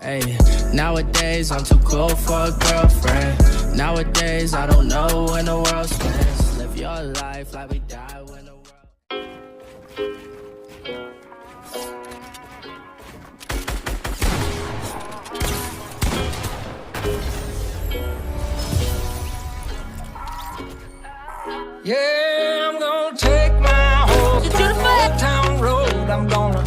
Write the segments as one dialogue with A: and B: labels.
A: Hey, nowadays I'm too cool for a girlfriend. Nowadays I don't know when the world spins. Live your life like we die when the world.
B: Yeah, I'm gonna take my horse to the old town road. I'm gonna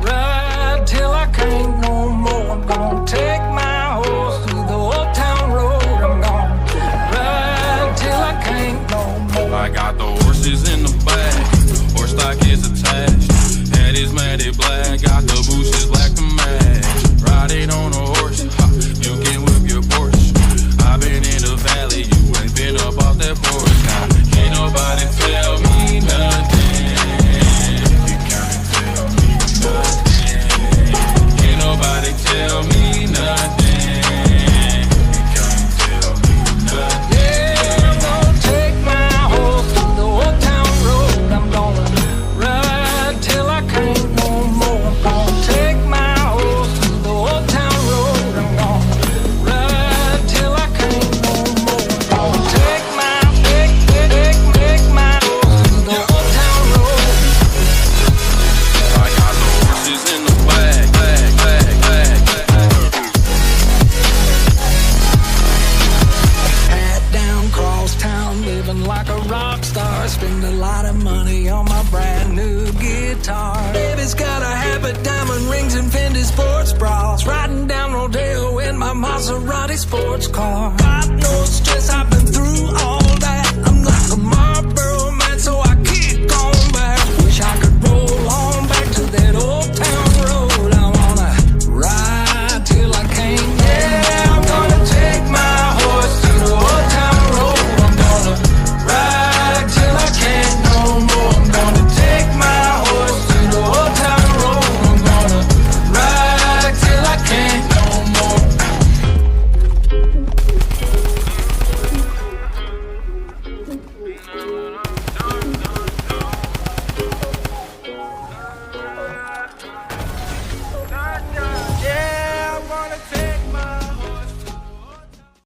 B: ride till I can't no more. I'm gonna take my horse to the old town road. I'm gonna ride till I can't no more.
C: I got the horses in the back, horse stock is attached. Head is matted black, got the bushes black to match. Riding on a horse, you can whip your Porsche. I've been in the valley, you ain't been up off that porch. Now, can't nobody tell me nothing. You can't tell me nothing. Can't nobody tell me nothing. You can't tell me nothing.
B: Yeah, I'm gonna take my horse to the old town road. I'm gonna ride till I can't no more. I'm gonna take my horse to the old town road. I'm gonna ride till I can't no more. I'm gonna take my horse to the old town road.
C: I got the horses in the back.
B: Hat down, cross town, living like a rock star. Spend a lot of money on my brand new guitar. Baby's got a habit, diamond rings and Fendi sports bras. Riding down Rodeo in my Maserati sports car. Got no stress, I've been through all